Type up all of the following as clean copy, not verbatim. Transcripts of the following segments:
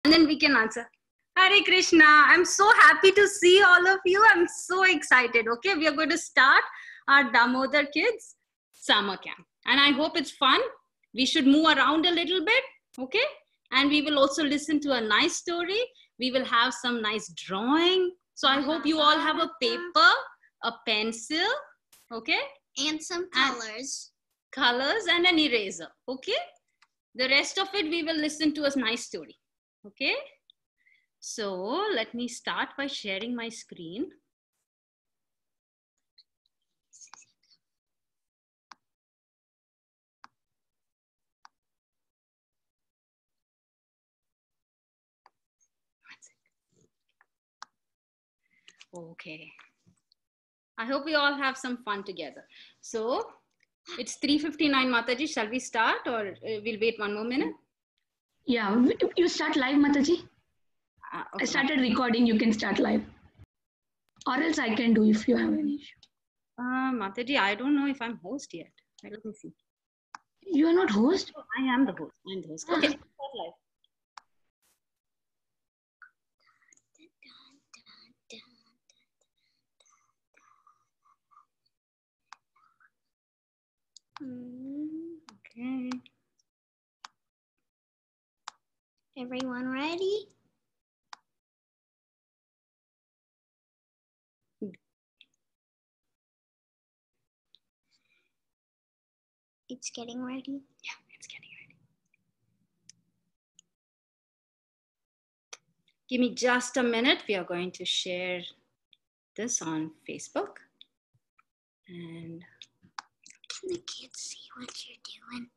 And then we can answer. Hare Krishna. I'm so happy to see all of you. I'm so excited. Okay, we are going to start our Damodhar Kids summer camp. And I hope it's fun. We should move around a little bit. Okay. And we will also listen to a nice story. We will have some nice drawing. So I hope you all have a paper, a pencil. Okay. And some colors. Colors and an eraser. Okay. The rest of it, we will listen to a nice story. Okay. So let me start by sharing my screen. Okay. I hope we all have some fun together. So it's 3:59, Mathaji. Shall we start or we'll wait one more minute? Yeah, you start live, Mathaji. Okay. I started recording. You can start live. Or else I can do if you have any issue. Mathaji, I don't know if I'm host yet. Let me see. You are not host? Oh, I am the host. I'm the host. Okay, start live. Okay. Everyone ready? It's getting ready. Yeah, it's getting ready. Give me just a minute. We are going to share this on Facebook. And can the kids see what you're doing?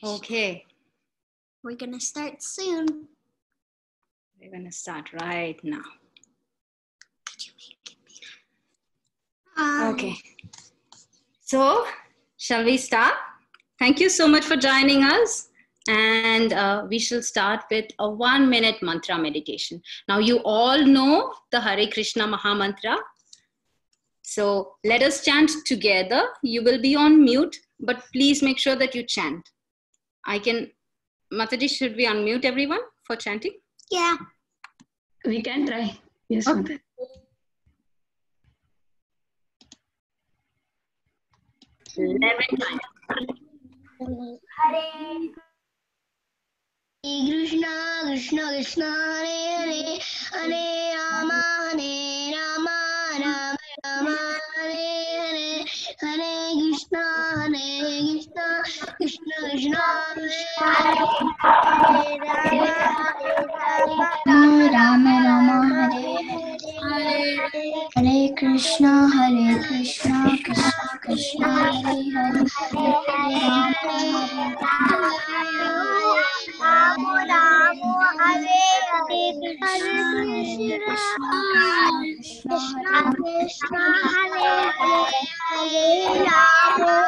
okay. We're going to start soon. We're going to start right now. Could you make it bigger? Okay. So, shall we start? Thank you so much for joining us. And we shall start with a 1-minute mantra meditation. Now, you all know the Hare Krishna Maha Mantra. So, let us chant together. You will be on mute, but please make sure that you chant. Mathaji, should we unmute everyone for chanting? Yeah. We can try. Yes, okay. 11 times. Hare Krishna, Krishna Krishna, Hare Hare, Hare Rama, Rama Rama, Hare Hare, Hare Krishna, Krishna Krishna, Hare Rama, Rama Hare Hare, Hare Krishna, Krishna Krishna, Hare Hare, Hare Rama, Rama Hare Hare, Hare Krishna, Krishna Krishna, Hare Hare, Hare Rama, Rama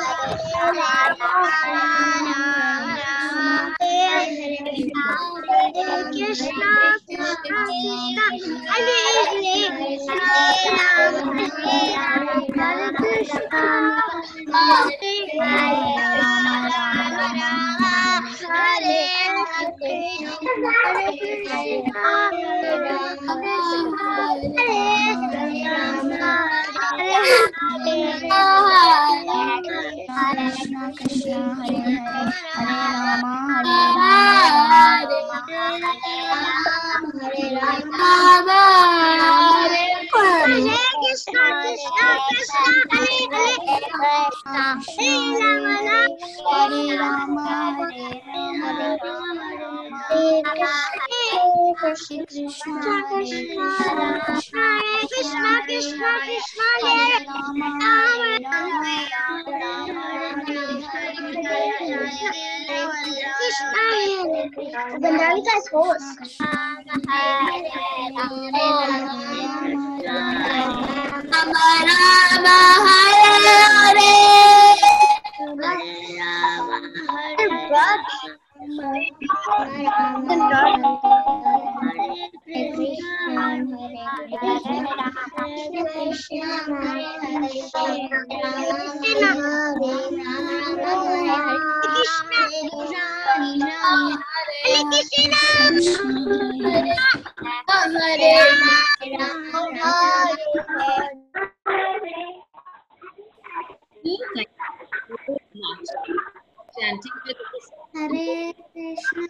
Hare Hare, Hare Krishna, Krishna Hare Hare, Hare Rama, Hare Krishna, Hare Krishna Krishna, Hare Krishna, Krishna Krishna, Hare Krishna. Bengali guy's host. Chanting with us. Hare Krishna.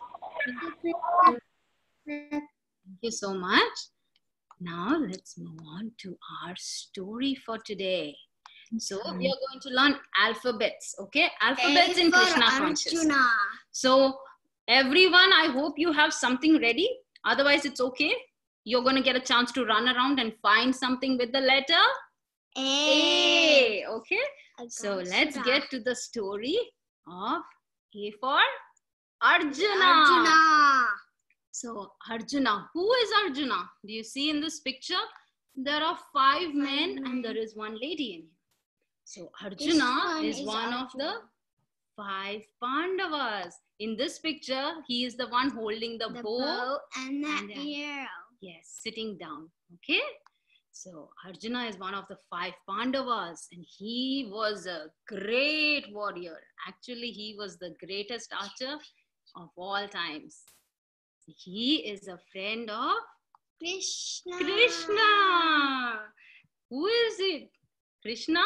Thank you so much. Now let's move on to our story for today. So we are going to learn alphabets, okay? Alphabets in Krishna consciousness. So everyone, I hope you have something ready. Otherwise, it's okay. You're going to get a chance to run around and find something with the letter A. Okay? So let's get to the story of A for Arjuna. So Arjuna, who is Arjuna? Do you see in this picture? There are 5 men and there is 1 lady in here. So Arjuna is one of the 5 Pandavas. In this picture, he is the one holding the bow and the arrow. Yes, sitting down. Okay. So Arjuna is one of the 5 Pandavas and he was a great warrior. Actually, he was the greatest archer of all times. He is a friend of Krishna. Who is it? Krishna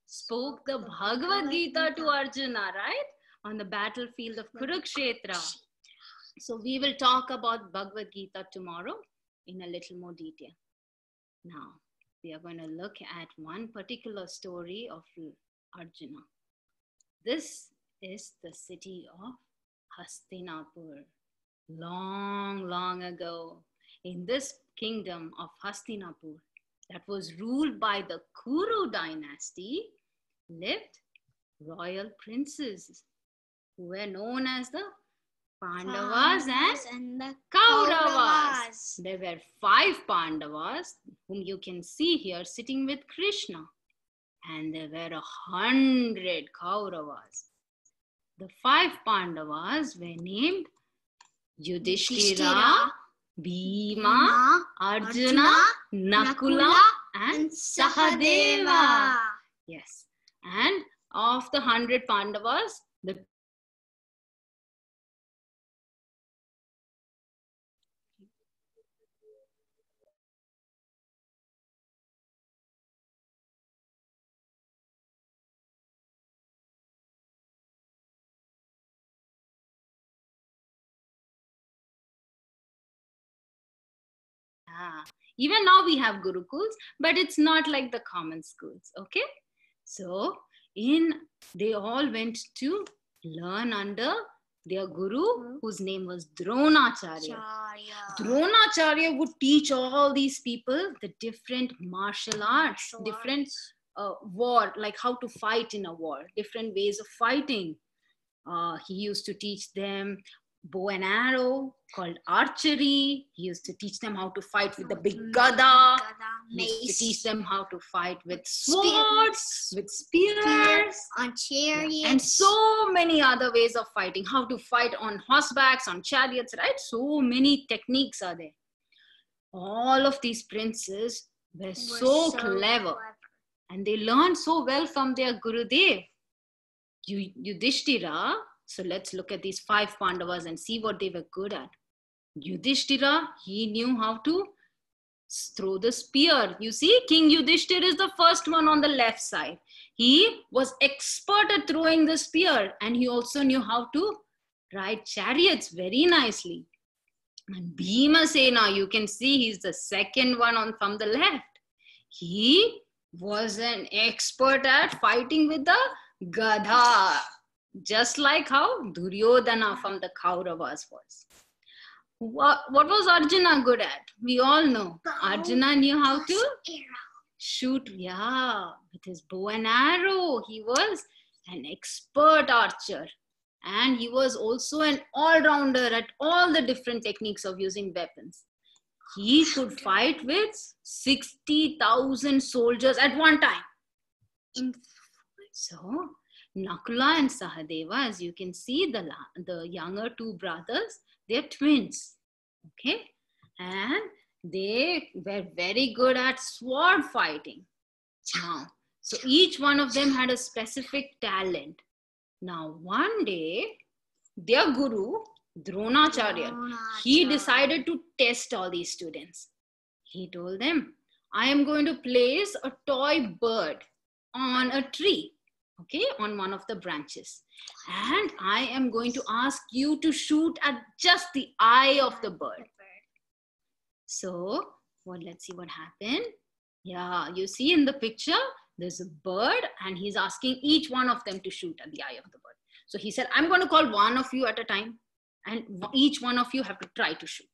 spoke the Bhagavad Gita to Arjuna, right? On the battlefield of Kurukshetra. So we will talk about Bhagavad Gita tomorrow in a little more detail. Now, we are going to look at one particular story of Arjuna. This is the city of Hastinapur. Long, long ago, in this kingdom of Hastinapur, that was ruled by the Kuru dynasty, lived royal princes who were known as the Pandavas and the Kauravas. There were 5 Pandavas whom you can see here sitting with Krishna, and there were 100 Kauravas. The 5 Pandavas were named Yudhishthira, Bhima, Arjuna, Nakula, and Sahadeva. Yes. And of the 100 Pandavas, the even now we have Gurukuls, but it's not like the common schools, okay? So, they all went to learn under their guru, whose name was Dronacharya. Dronacharya would teach all these people the different martial arts, different war, like how to fight in a war, different ways of fighting. He used to teach them bow and arrow called archery. He used to teach them how to fight with the big gada. He used to teach them how to fight with swords, with spears, on chariots, and so many other ways of fighting. How to fight on horsebacks, on chariots, right? So many techniques are there. All of these princes were so clever, and they learned so well from their Gurudev. Yudhishthira. So let's look at these 5 Pandavas and see what they were good at. Yudhishthira, he knew how to throw the spear. You see, King Yudhishthira is the first one on the left side. He was expert at throwing the spear, and he also knew how to ride chariots very nicely. And Bhimasena, you can see he's the second one from the left. He was an expert at fighting with the Gada. Just like how Duryodhana from the Kauravas was. What was Arjuna good at? We all know. Arjuna knew how to shoot, with his bow and arrow. He was an expert archer. And he was also an all-rounder at all the different techniques of using weapons. He could fight with 60,000 soldiers at one time. So, Nakula and Sahadeva, as you can see, the younger two brothers, they're twins. Okay. And they were very good at sword fighting. Now, so each one of them had a specific talent. Now, one day, their guru, Dronacharya, he decided to test all these students. He told them, I am going to place a toy bird on a tree, okay, on one of the branches. And I am going to ask you to shoot at just the eye of the bird. So, let's see what happened. Yeah, you see in the picture, there's a bird and he's asking each one of them to shoot at the eye of the bird. So he said, I'm going to call one of you at a time and each one of you have to try to shoot.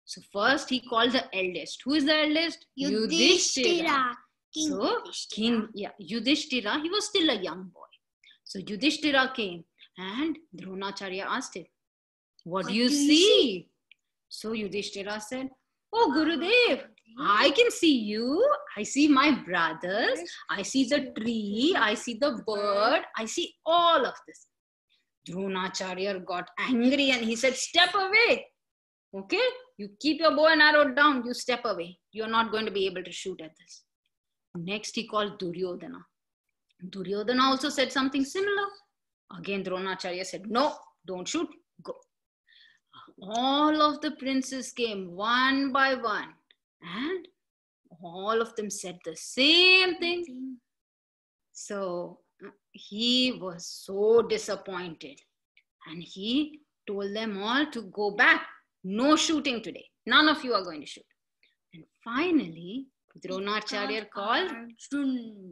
So first he called the eldest. Who is the eldest? Yudhishthira. So Yudhishthira, he was still a young boy. So Yudhishthira came and Dronacharya asked him, what do you see? So Yudhishthira said, oh Gurudev, I can see you. I see my brothers. I see the tree. I see the bird. I see all of this. Dronacharya got angry and he said, step away. Okay, you keep your bow and arrow down. You step away. You're not going to be able to shoot at this. Next, he called Duryodhana. Duryodhana also said something similar. Again, Dronacharya said, no, don't shoot. Go. All of the princes came one by one and all of them said the same thing. So he was so disappointed and he told them all to go back. No shooting today. None of you are going to shoot. And finally, Dronacharya called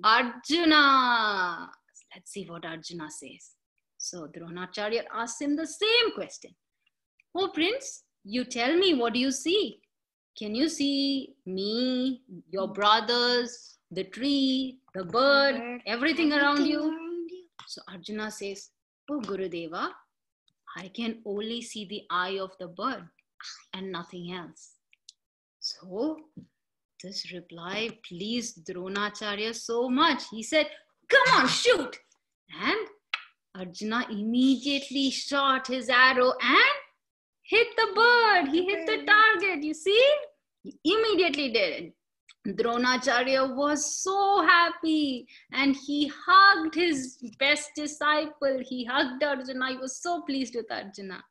Arjuna. Let's see what Arjuna says. So Dronacharya asked him the same question. Oh Prince, you tell me, what do you see? Can you see me, your brothers, the tree, the bird, everything around you? So Arjuna says, oh Gurudeva, I can only see the eye of the bird and nothing else. So this reply pleased Dronacharya so much. He said, come on, shoot. And Arjuna immediately shot his arrow and hit the bird. He hit the target. You see? He immediately did it. Dronacharya was so happy and he hugged his best disciple. He hugged Arjuna. He was so pleased with Arjuna.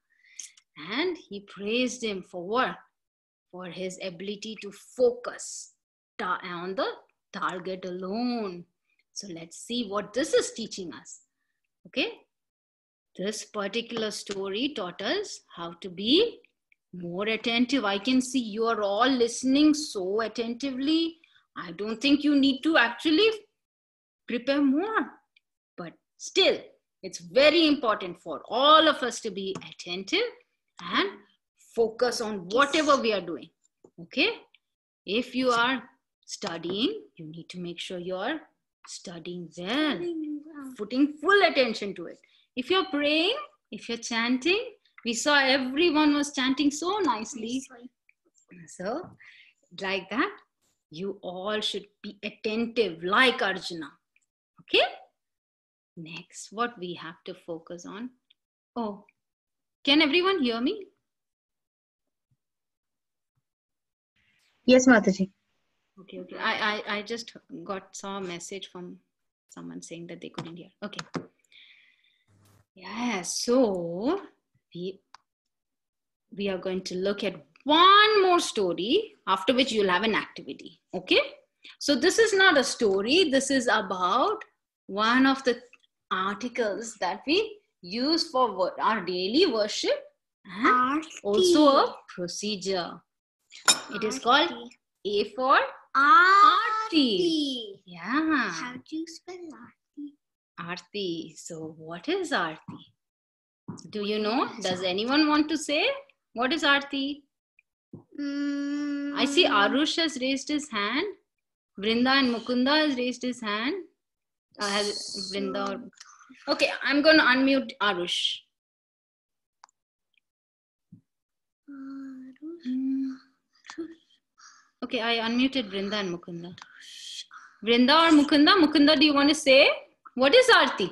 And he praised him for what? For his ability to focus on the target alone. So let's see what this is teaching us. Okay? This particular story taught us how to be more attentive. I can see you are all listening so attentively. I don't think you need to actually prepare more. But still, it's very important for all of us to be attentive and focus on whatever we are doing. Okay? If you are studying, you need to make sure you are studying well, putting full attention to it. If you're praying, if you're chanting, we saw everyone was chanting so nicely. So, like that, you all should be attentive like Arjuna. Okay? Next, what we have to focus on. Oh, can everyone hear me? Yes, Mathaji. Okay. I just saw a message from someone saying that they couldn't hear. Okay. Yeah, so we are going to look at one more story, after which you'll have an activity. Okay? So this is not a story. This is about one of the articles that we use for our daily worship and also a procedure. It is called A for Aarti. Yeah. How do you spell Aarti? Aarti. So what is Aarti? Do you know? Does anyone want to say? What is Aarti? I see Arush has raised his hand. Vrinda and Mukunda has raised his hand. Okay, I'm going to unmute Arush. Okay, I unmuted Vrinda and Mukunda. Vrinda or Mukunda? Mukunda, do you want to say? What is Aarti?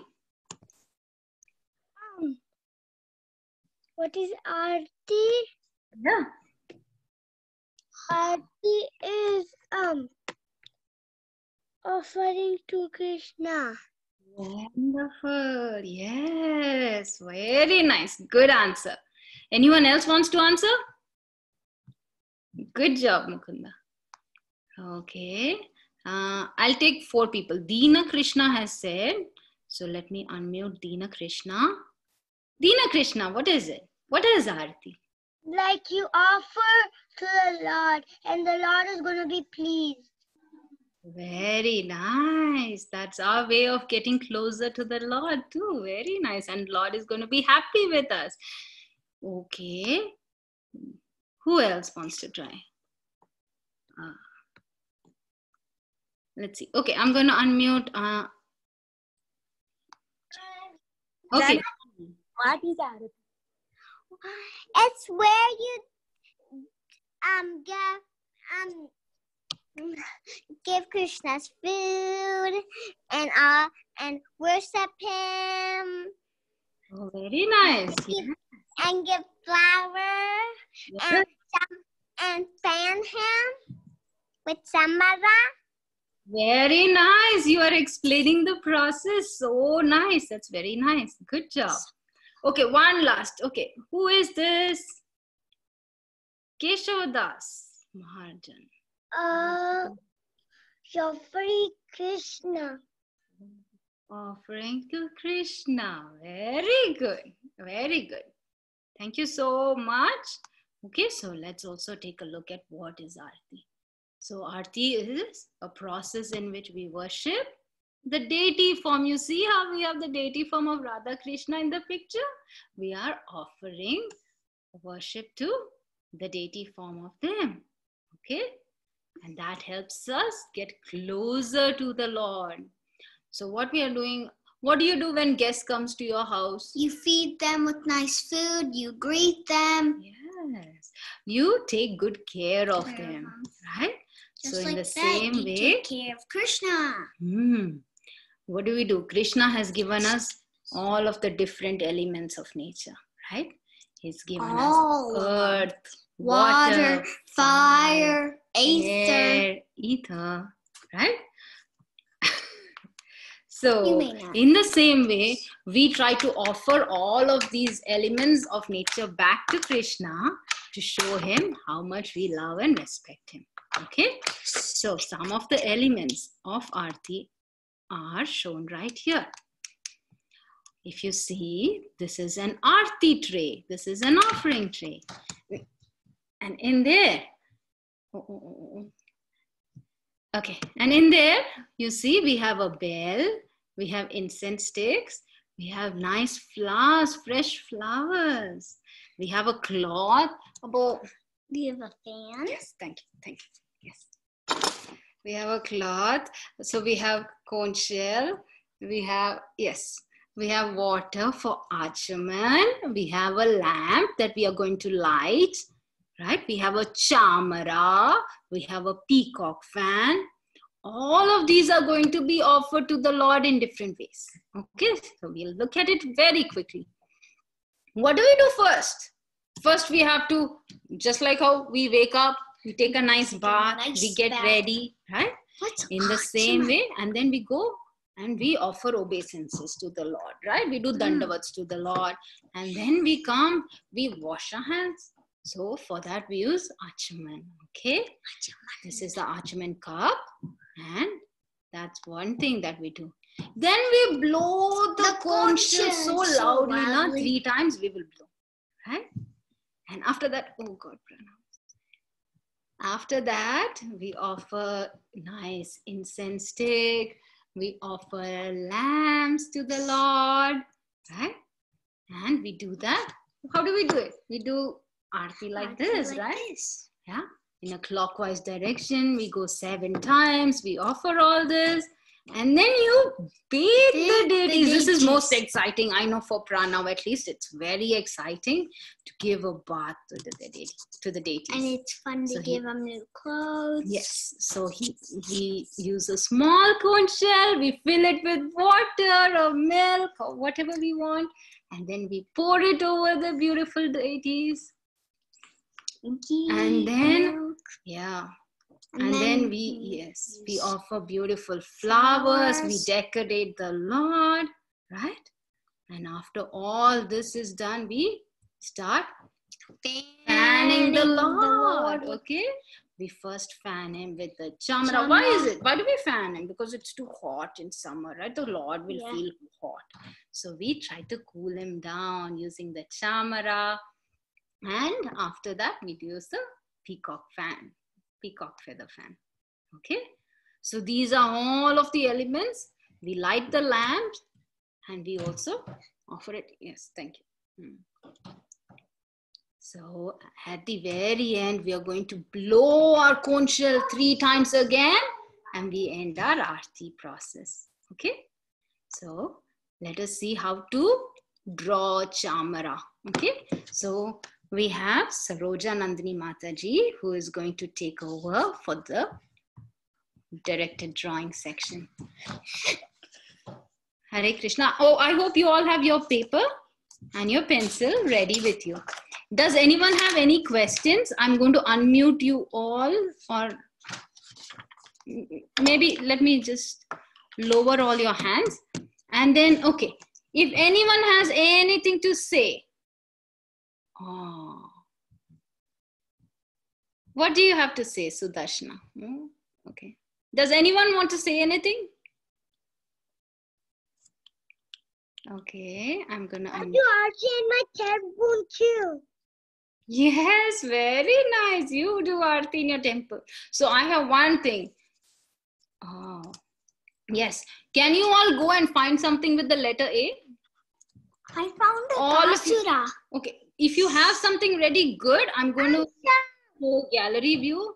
What is Aarti? Yeah. Aarti is offering to Krishna. Wonderful. Yes. Very nice. Good answer. Anyone else wants to answer? Good job, Mukunda. Okay. I'll take 4 people. Deena Krishna has said. So let me unmute Deena Krishna. Deena Krishna, what is it? What is Aarti? Like you offer to the Lord and the Lord is going to be pleased. Very nice. That's our way of getting closer to the Lord too. Very nice. And Lord is going to be happy with us. Okay. Who else wants to try? Let's see. Okay, I'm going to unmute. Okay. What is that? It's where you give Krishna's food and worship him. Oh, very nice. And give flower Yes. and fan him with samara. Very nice. You are explaining the process. So nice. That's very nice. Good job. Okay, one last. Okay, who is this? Keshavdas Maharjan. Offering Krishna. Offering to Krishna. Very good. Very good. Thank you so much. Okay, so let's also take a look at what is Aarti. So Aarti is a process in which we worship the deity form. You see how we have the deity form of Radha Krishna in the picture? We are offering worship to the deity form of them. Okay? And that helps us get closer to the Lord. So what we are doing, what do you do when guest comes to your house? You feed them with nice food. You greet them. Yes. You take good care of them. Right? Just so in like the that, same you way, take care of Krishna. What do we do? Krishna has given us all of the different elements of nature, right? He's given us earth, water, fire, air, ether, right? So You may not. in the same way, we try to offer all of these elements of nature back to Krishna to show him how much we love and respect him. Okay, so some of the elements of Aarti are shown right here. If you see, this is an Aarti tray. This is an offering tray. And in there, okay, and in there, you see, we have a bell, we have incense sticks, we have nice flowers, fresh flowers. We have a cloth. Do you have a fan? Yes, thank you. Yes. We have a cloth. So we have conch shell. We have water for Achaman. We have a lamp that we are going to light. Right? We have a chamara. We have a peacock fan. All of these are going to be offered to the Lord in different ways. Okay, so we'll look at it very quickly. What do we do first? First, we have to, just like how we wake up, we take a nice bath, we get ready, right? In the same way, and then we go and we offer obeisances to the Lord, right? We do dandavats to the Lord, and then we come, we wash our hands. So for that, we use Achaman, okay? This is the Achaman cup, and that's one thing that we do. Then we blow the conch shell so loudly, 3 times we will blow, right? And after that, oh God, after that, we offer nice incense stick. We offer lamps to the Lord, right? And we do that. How do we do it? We do Aarti like this, right? Yeah. In a clockwise direction, we go 7 times. We offer all this. And then you bathe the deities. This is most exciting. I know for Pranav at least, it's very exciting to give a bath to the deities. And it's fun to give them new clothes. Yes. So he uses a small conch shell. We fill it with water or milk or whatever we want. And then we pour it over the beautiful deities. And then, yeah. And then we offer beautiful flowers. We decorate the Lord, right? And after all this is done, we start fanning the Lord, okay? We first fan him with the chamra. Why is it? Why do we fan him? Because it's too hot in summer, right? The Lord will feel hot. So we try to cool him down using the chamra. And after that, we use the peacock feather fan. Okay? So these are all of the elements. We light the lamp and we also offer it. Yes, thank you. So at the very end, we are going to blow our conch shell 3 times again and we end our Aarti process. Okay? So let us see how to draw chamara. Okay? So we have Saroja Nandini Mathaji who is going to take over for the directed drawing section. Hare Krishna. Oh, I hope you all have your paper and your pencil ready with you. Does anyone have any questions? I'm going to unmute you all, or maybe let me just lower all your hands. And then, okay, if anyone has anything to say. Oh. What do you have to say, Sudarshana? Okay. Does anyone want to say anything? Okay, I'm gonna. I do Archie in my temple too. Yes, very nice. You do Aarti in your temple. So I have one thing. Oh, yes. Can you all go and find something with the letter A? I found a All of you. Kasura. Okay. If you have something ready, good. I'm going to show gallery view.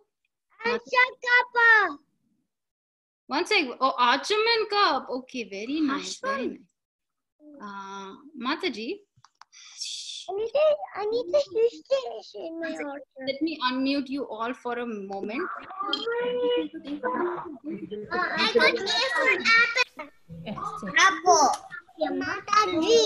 Kappa. One second. Oh, Archaman cup. Okay, very nice. Very nice. Mathaji. I need the fish in my order. Let me unmute you all for a moment. I got A for apple. Apple. Mathaji.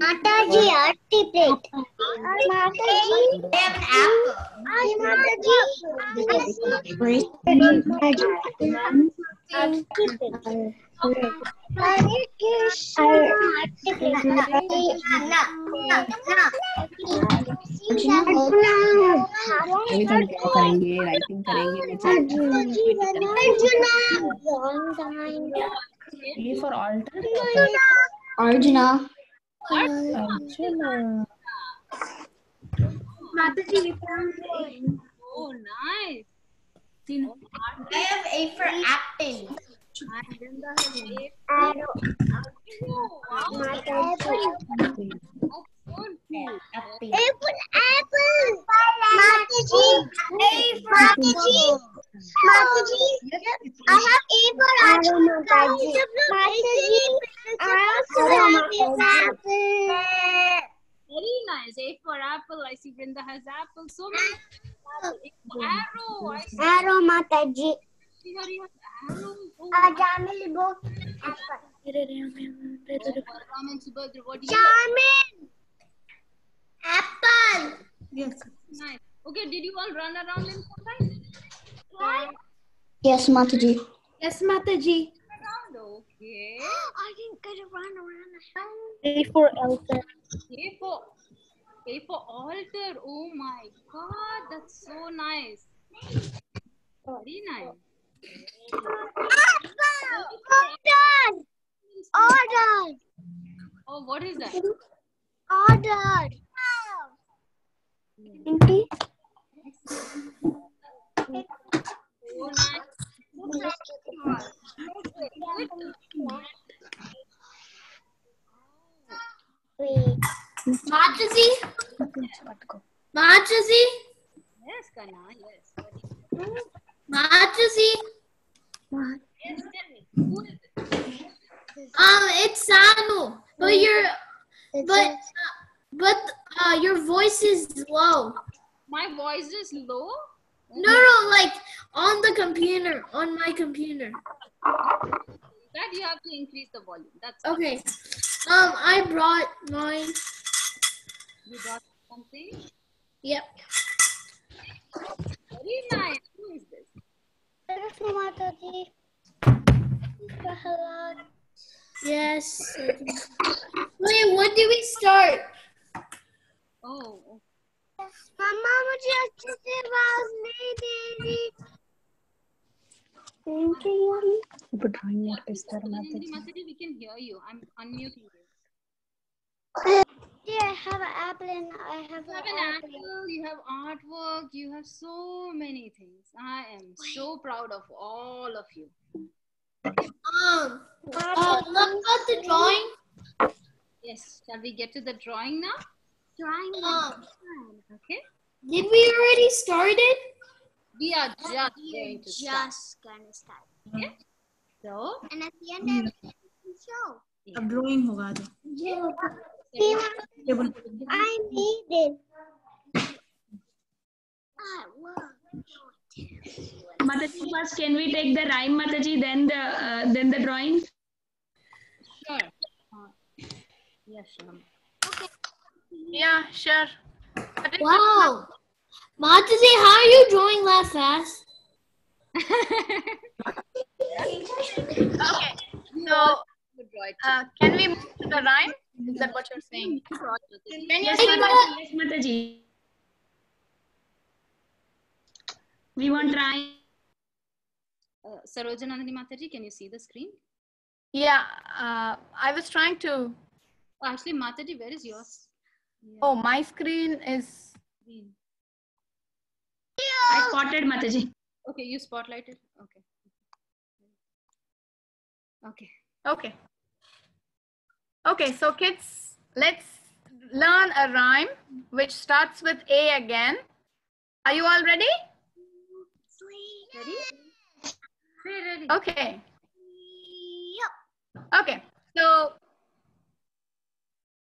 Mathaji, Aarti plate. Mathaji, A for altar. Arjuna. Oh, nice. I have A for apple. Apple. Mathaji. A for Mathaji. Mathaji. I have A for Arjuna. Mathaji. I also have apple. Very nice. A for apple. I see Vrinda has apple. So many. Arrow. I see. Arrow, Mathaji. Here you have arrows. Oh, Jamil book. Charmin. Apple. Yes. Nice. Okay, did you all run around in time? Yes, Mathaji. Yes, Mathaji. Around, okay. I didn't get to run around. A for altar. A for altar. Oh my God, that's so nice. Very nice. Order. Order. Oh, what is that? Order. Oh, nice. Mathaji. Mathaji. Yes, Kana, yes. Mathaji. Yes, tell me. Who is it? It's Sanu. But your voice is low. My voice is low. No, like on the computer, on my computer. That you have to increase the volume. That's Okay. I brought mine. You brought something? Yep. Very nice. Who is this? Mathaji. Yes. Wait, when do we start? Oh. मम्मा मुझे अच्छे से आवाज नहीं दे रही। Mathaji, we can hear you. I'm unmuting you. Yeah, I have an apple and I have You have an apple, you have artwork, you have so many things. I am so proud of all of you. What about the drawing? Yes, shall we get to the drawing now? Okay. Did we already started? We are just going to start. gonna start. Okay. So, And at the end of the show. अब drawing होगा तो I need it. Mathaji, first can we take the rhyme, Mathaji, then the drawing? sure. Yes, sure. yeah sure Wow. Mathaji, how are you drawing that fast? okay so can we move to the rhyme? Is that what you're saying? Can you Yes, see Mathaji. Yes, Mathaji. We want rhyme. Sarojanandani Mathaji, can you see the screen? yeah I was trying to Oh, actually, Mathaji, where is yours? Yeah. oh my screen is Green. I spotted Mathaji. Okay, you spotlighted. Okay. Okay. okay okay so kids let's learn a rhyme which starts with A again. Are you all ready? Ready? Ready. Okay. Okay. So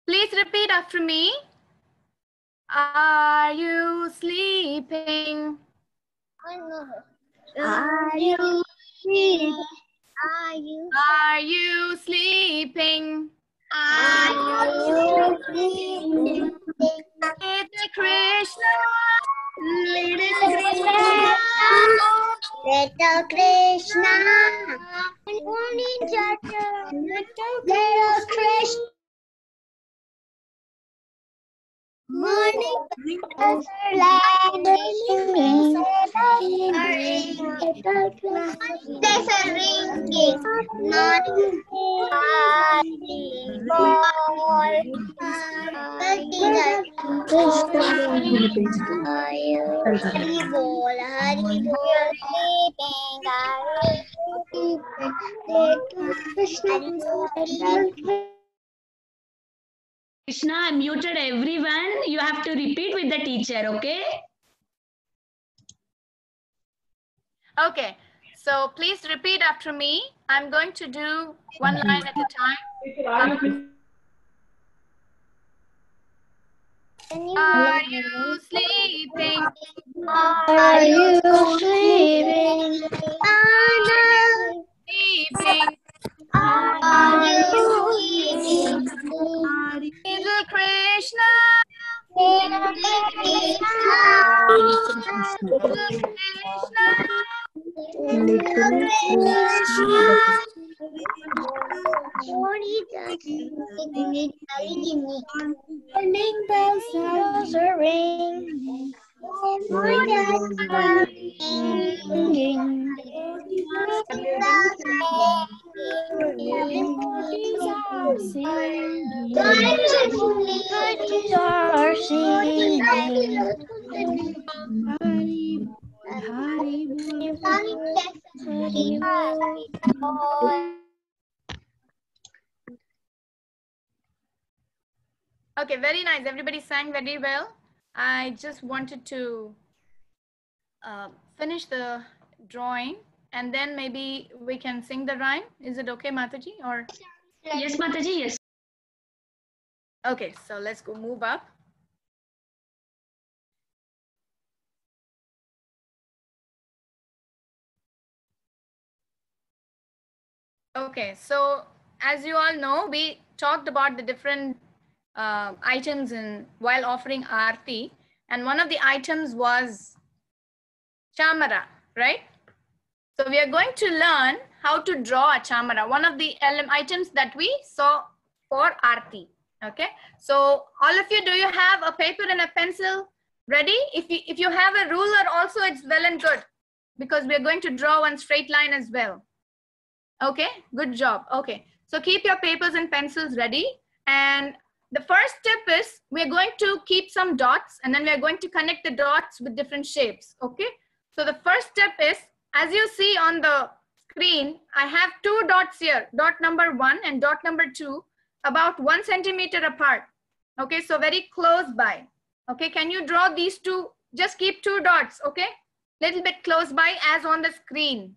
please repeat after me. Are you sleeping? Are you sleeping? Are you sleeping? Are you sleeping? Little Krishna. Little Krishna. Little Krishna. Morning, there's a ringing, morning, Krishna, I muted everyone. You have to repeat with the teacher, okay? Okay. So please repeat after me. I'm going to do one line at a time. Are you sleeping? Are you sleeping? Sleeping. Are you sleeping? Little Krishna. Little Krishna. Morning bells are ringing. Morning bells are ringing. Okay, very nice. Everybody sang very well. I just wanted to finish the drawing and then maybe we can sing the rhyme. Is it okay, Mathaji? Or Yes, Mathaji, yes. okay, so let's go move up. Okay, so as you all know, we talked about the different items while offering Aarti, and one of the items was chamara, right? So we are going to learn how to draw a chamara, one of the items that we saw for Aarti. Okay, so all of you, do you have a paper and a pencil ready? If you have a ruler also, it's well and good, because we are going to draw one straight line as well. Okay, good job. Okay, so keep your papers and pencils ready. And the first step is we're going to keep some dots, and then we're going to connect the dots with different shapes. Okay, so the first step is, as you see on the screen, I have two dots here, dot number 1 and dot number 2, about 1 centimeter apart. Okay, so very close by. Okay, can you draw these two? Just keep two dots, okay? Little bit close by as on the screen.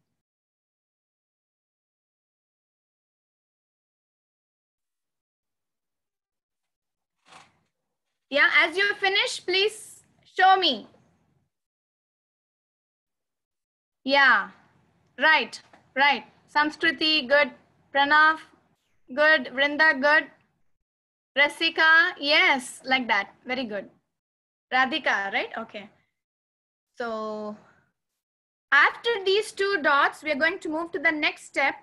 Yeah, as you finish, please show me. Yeah, right. Samskriti, good. Pranav, good. Vrinda, good. Rasika, yes, like that. Very good. Radhika, right? Okay. So after these two dots, we are going to move to the next step.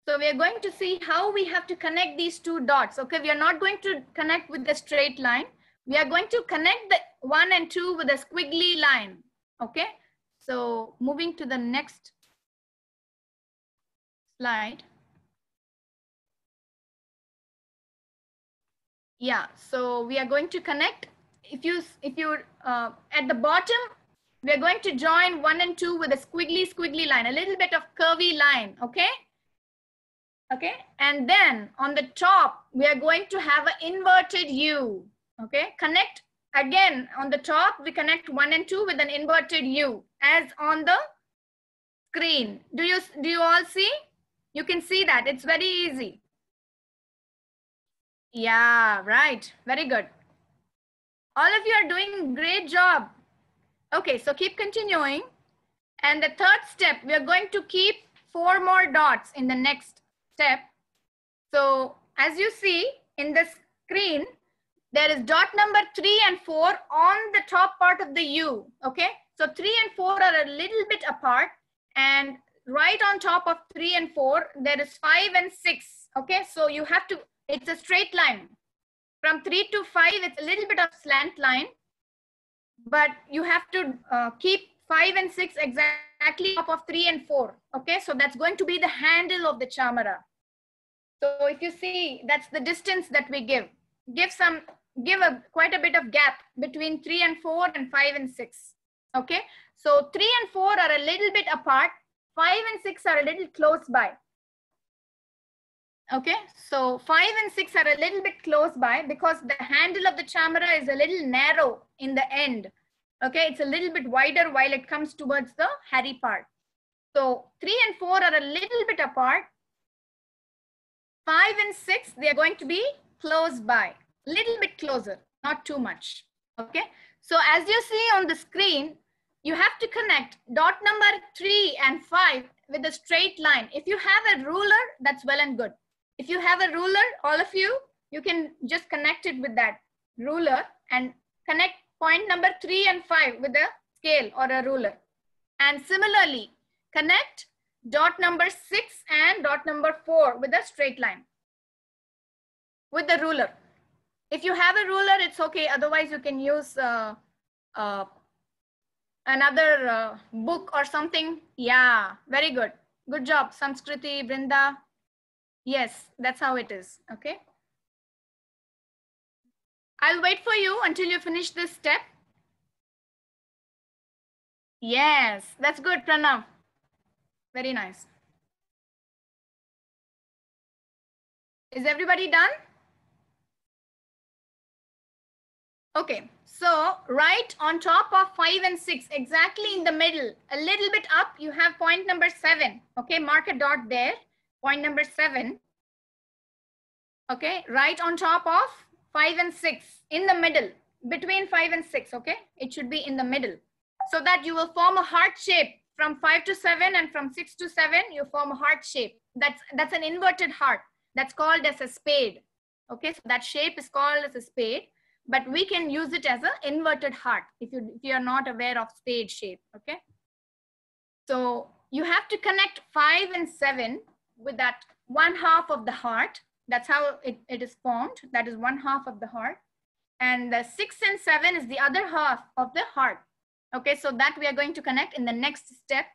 So we are going to see how we have to connect these two dots. Okay, we are not going to connect with the straight line. We are going to connect the 1 and 2 with a squiggly line. Okay, so moving to the next slide. Yeah, so we are going to connect. If you at the bottom, we are going to join 1 and 2 with a squiggly line, a little bit of curvy line. Okay. Okay, and then on the top, we are going to have an inverted U. Okay, connect again on the top, we connect 1 and 2 with an inverted U as on the screen. Do you all see? You can see that, it's very easy. Yeah, right, very good. All of you are doing great job. Okay, so keep continuing. And the third step, we are going to keep 4 more dots in the next step. So as you see in the screen, there is dot number 3 and 4 on the top part of the U. Okay, so 3 and 4 are a little bit apart, and right on top of 3 and 4 there is 5 and 6. Okay, so you have to, it's a straight line from 3 to 5. It's a little bit of slant line, but you have to keep 5 and 6 exactly top of 3 and 4. Okay, so that's going to be the handle of the chamara. So if you see, that's the distance that we give. Give quite a bit of gap between 3 and 4 and 5 and 6. Okay, so 3 and 4 are a little bit apart. 5 and 6 are a little close by. Okay, so 5 and 6 are a little bit close by because the handle of the chamara is a little narrow in the end. Okay, it's a little bit wider while it comes towards the hairy part. So 3 and 4 are a little bit apart. 5 and 6, they are going to be close by, little bit closer, not too much. Okay, so as you see on the screen, you have to connect dot number 3 and 5 with a straight line. If you have a ruler, that's well and good. If you have a ruler, all of you, you can just connect it with that ruler and connect point number 3 and 5 with a scale or a ruler. And similarly, connect dot number 6 and dot number 4 with a straight line with the ruler. If you have a ruler, it's okay. Otherwise, you can use another book or something. Yeah, very good. Good job, Samskriti, Vrinda. Yes, that's how it is. Okay. I'll wait for you until you finish this step. Yes, that's good, Pranav. Very nice. Is everybody done? Okay, so right on top of 5 and 6, exactly in the middle, a little bit up, you have point number 7. Okay, mark a dot there, point number 7. Okay, right on top of 5 and 6, in the middle, between 5 and 6, okay? It should be in the middle. So that you will form a heart shape from 5 to 7 and from 6 to 7, you form a heart shape. That's an inverted heart. That's called as a spade. Okay, so that shape is called as a spade, but we can use it as an inverted heart if you are not aware of spade shape, okay? So you have to connect 5 and 7 with that 1/2 of the heart. That's how it is formed. That is 1/2 of the heart. And the 6 and 7 is the other half of the heart. Okay, so that we are going to connect in the next step.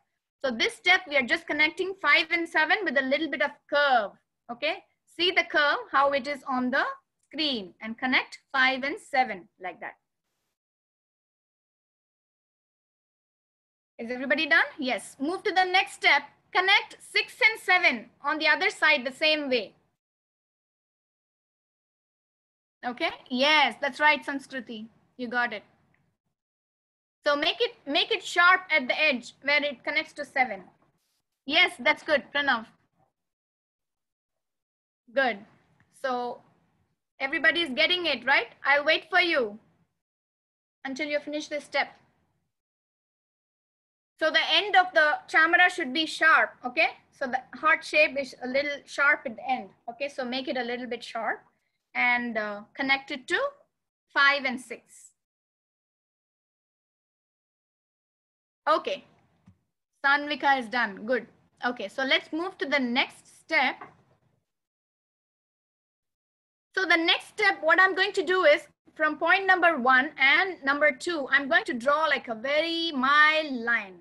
So this step, we are just connecting 5 and 7 with a little bit of curve. Okay, see the curve, how it is on the screen, and connect 5 and 7 like that. Is everybody done? Yes. Move to the next step. Connect 6 and 7 on the other side the same way. Okay. Yes, that's right, Sanskriti. You got it. So make it sharp at the edge where it connects to 7. Yes, that's good, Pranav. Good. So everybody is getting it, right? I'll wait for you until you finish this step. So the end of the chamara should be sharp, okay? So the heart shape is a little sharp at the end, okay? So make it a little bit sharp and connect it to 5 and 6. Okay, Sanvika is done, good. Okay, so let's move to the next step. So the next step, what I'm going to do is from point number 1 and number 2, I'm going to draw like a very mild line,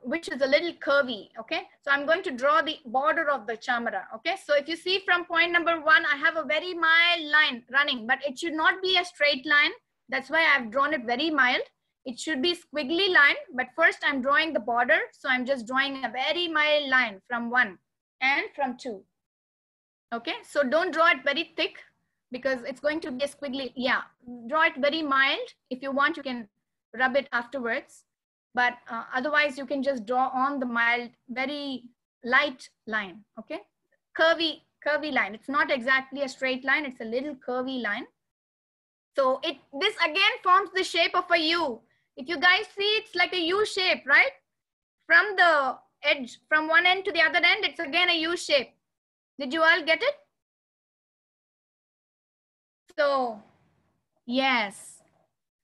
which is a little curvy, okay? So I'm going to draw the border of the chamara, okay? So if you see from point number 1, I have a very mild line running, but it should not be a straight line. That's why I've drawn it very mild. It should be squiggly line, but first I'm drawing the border. So I'm just drawing a very mild line from 1 and from 2. Okay, so don't draw it very thick because it's going to be a squiggly. Yeah, draw it very mild. If you want, you can rub it afterwards. But otherwise, you can just draw on the mild, very light line, okay? Curvy line. It's not exactly a straight line. It's a little curvy line. So this again forms the shape of a U. If you guys see, it's like a U shape, right? From the edge, from one end to the other end, it's again a U shape. Did you all get it? So, yes.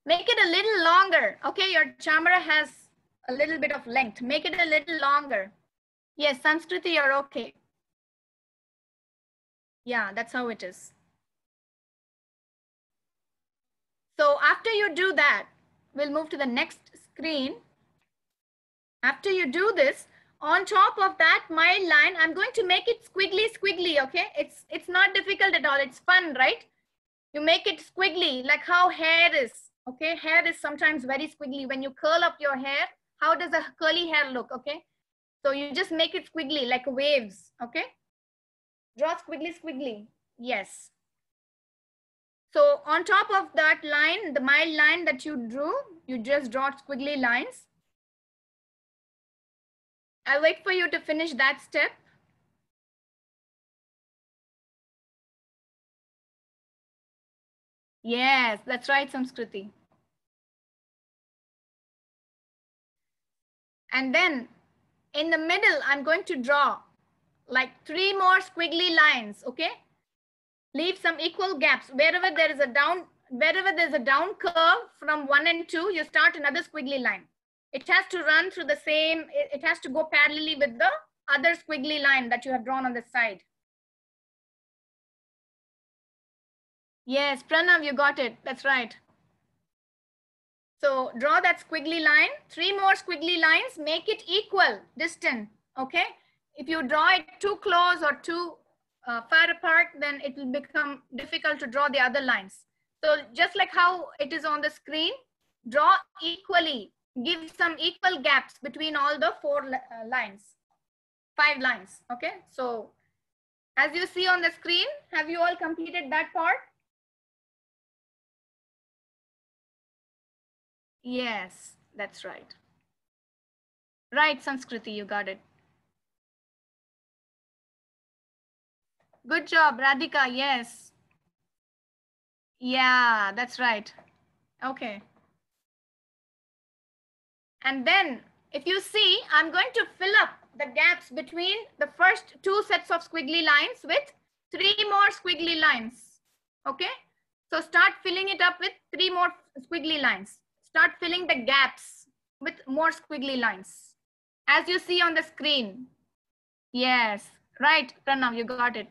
Make it a little longer. Okay, your chamara has a little bit of length. Make it a little longer. Yes, Sanskriti, you're okay. Yeah, that's how it is. So after you do that, we'll move to the next screen. After you do this, on top of that mild line, I'm going to make it squiggly, okay? It's not difficult at all. It's fun, right? You make it squiggly, like how hair is, okay? Hair is sometimes very squiggly. When you curl up your hair, how does a curly hair look, okay? So you just make it squiggly, like waves, okay? Draw squiggly. Yes. So on top of that line, the mild line that you drew, you just draw squiggly lines. I'll wait for you to finish that step. Yes, that's right, Samskriti. And then in the middle, I'm going to draw like 3 more squiggly lines, okay? Leave some equal gaps. Wherever there's a down curve from 1 and 2, you start another squiggly line. It has to run through the same, it has to go parallelly with the other squiggly line that you have drawn on the side. Yes, Pranav, you got it. That's right. So draw that squiggly line, 3 more squiggly lines, make it equal distance, okay? If you draw it too close or too far apart, then it will become difficult to draw the other lines. So just like how it is on the screen, draw equally, give some equal gaps between all the 4 lines, 5 lines, okay? So as you see on the screen, have you all completed that part? Yes, that's right. Right, Sanskriti, you got it. Good job, Radhika, yes. Yeah, that's right. Okay. And then if you see, I'm going to fill up the gaps between the first 2 sets of squiggly lines with 3 more squiggly lines. Okay. So start filling it up with 3 more squiggly lines. Start filling the gaps with more squiggly lines. As you see on the screen. Yes. Right, Pranav, you got it.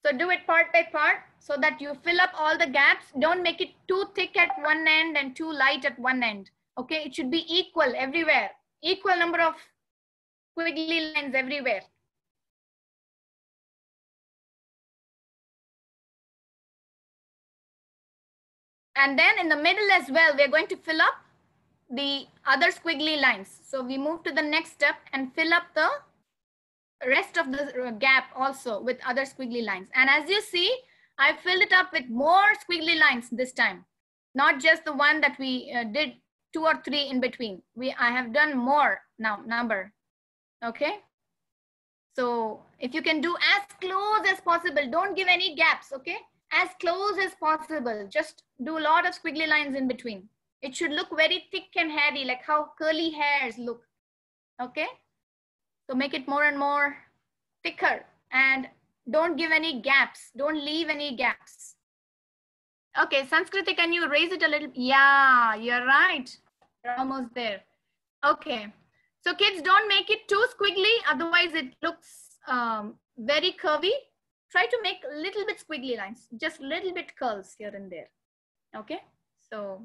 So do it part by part so that you fill up all the gaps. Don't make it too thick at one end and too light at one end. Okay, it should be equal everywhere. Equal number of squiggly lines everywhere. And then in the middle as well, we're going to fill up the other squiggly lines. So we move to the next step and fill up the rest of the gap also with other squiggly lines. And as you see, I filled it up with more squiggly lines this time. Not just the one that we did 2 or 3 in between. I have done more now, number. Okay. So if you can do as close as possible, don't give any gaps. Okay. As close as possible. Just do a lot of squiggly lines in between. It should look very thick and hairy, like how curly hairs look. Okay. So make it more and more thicker and don't give any gaps. Don't leave any gaps. Okay, Sanskriti, can you raise it a little? Yeah, you're right. You're almost there. Okay. So kids, don't make it too squiggly. Otherwise, it looks very curvy. Try to make a little bit squiggly lines. Just little bit curls here and there. Okay. So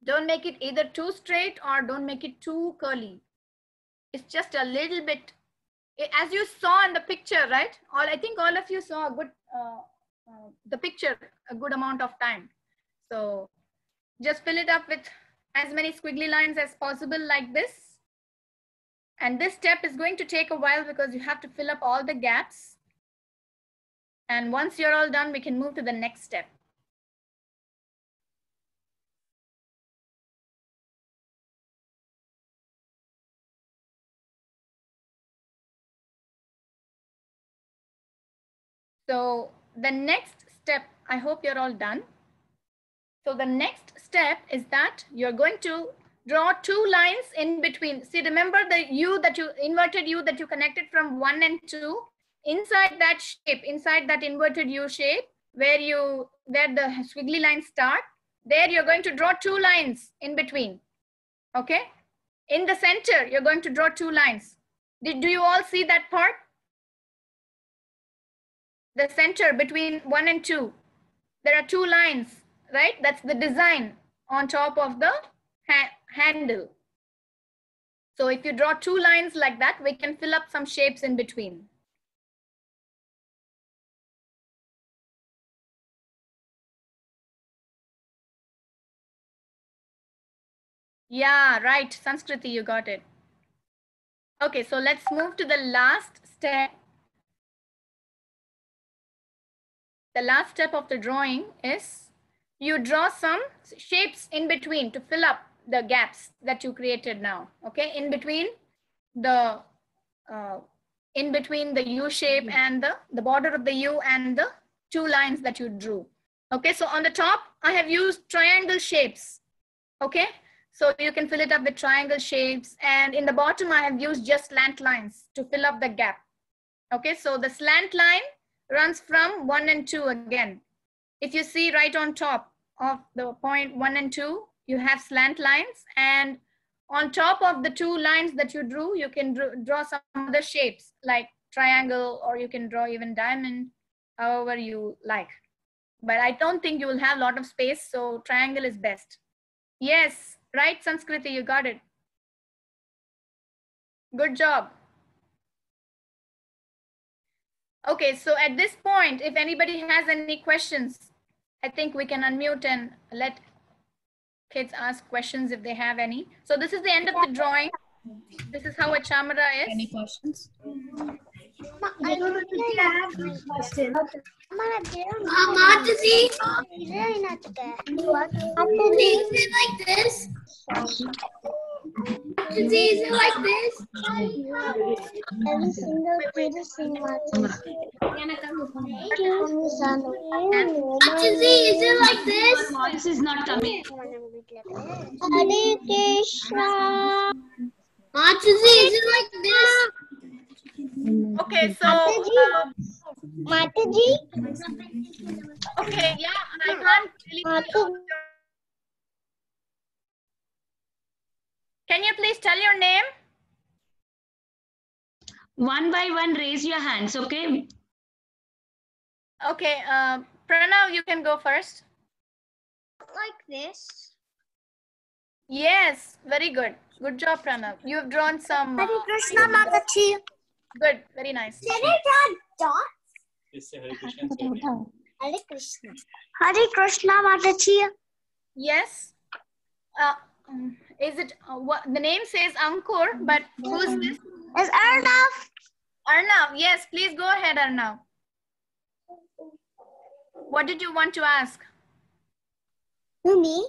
don't make it either too straight or don't make it too curly. It's just a little bit, as you saw in the picture, right? I think all of you saw a good, the picture a good amount of time. So just fill it up with as many squiggly lines as possible like this. And this step is going to take a while because you have to fill up all the gaps. And once you're all done, we can move to the next step. So the next step, I hope you're all done. So the next step is that you're going to draw 2 lines in between. See, remember the U that you inverted U that you connected from 1 and 2. Inside that shape, inside that inverted U shape, where the squiggly lines start, there you're going to draw 2 lines in between. Okay. In the center, you're going to draw 2 lines. Do you all see that part? The center between 1 and 2, there are 2 lines, right? That's the design on top of the handle. So if you draw 2 lines like that, we can fill up some shapes in between. Yeah, right, Sanskriti, you got it. Okay, so let's move to the last step. The last step of the drawing is you draw some shapes in between to fill up the gaps that you created now. Okay, in between the U shape and the border of the U and the 2 lines that you drew. Okay, so on the top, I have used triangle shapes. Okay, so you can fill it up with triangle shapes. And in the bottom, I have used just slant lines to fill up the gap. Okay, so the slant line runs from 1 and 2 again. If you see right on top of the point 1 and 2, you have slant lines, and on top of the 2 lines that you drew, you can draw some other shapes like triangle, or you can draw even diamond, however you like. But I don't think you will have a lot of space, so triangle is best. Yes, right, Sanskriti, you got it. Good job. Okay, so at this point, if anybody has any questions, I think we can unmute and let kids ask questions if they have any. So this is the end of the drawing. This is how a chamara is. Any questions? I don't know Question. Mathaji, Mathaji, is it like this? Mathaji, is it like this? every single kid is sing Mathaji. Mathaji, is it like this? Your voice is not coming. Hare Krishna. Mathaji, is it like this? Okay, so Mathaji, okay, yeah, I can't really. Can you please tell your name? One by one, raise your hands, okay? Okay, Pranav, you can go first. like this. Yes, very good. Good job, Pranav. You have drawn some. Hare Krishna, Mathaji. Good, very nice. Can I draw dots? Just say Hare Krishna and say your name. Hare Krishna. Hare Krishna, Mathaji. Yes. Is it what the name says Ankur, but who's this? Is Arnav? Arnav. Yes, please go ahead, Arnav. What did you want to ask? Who, me?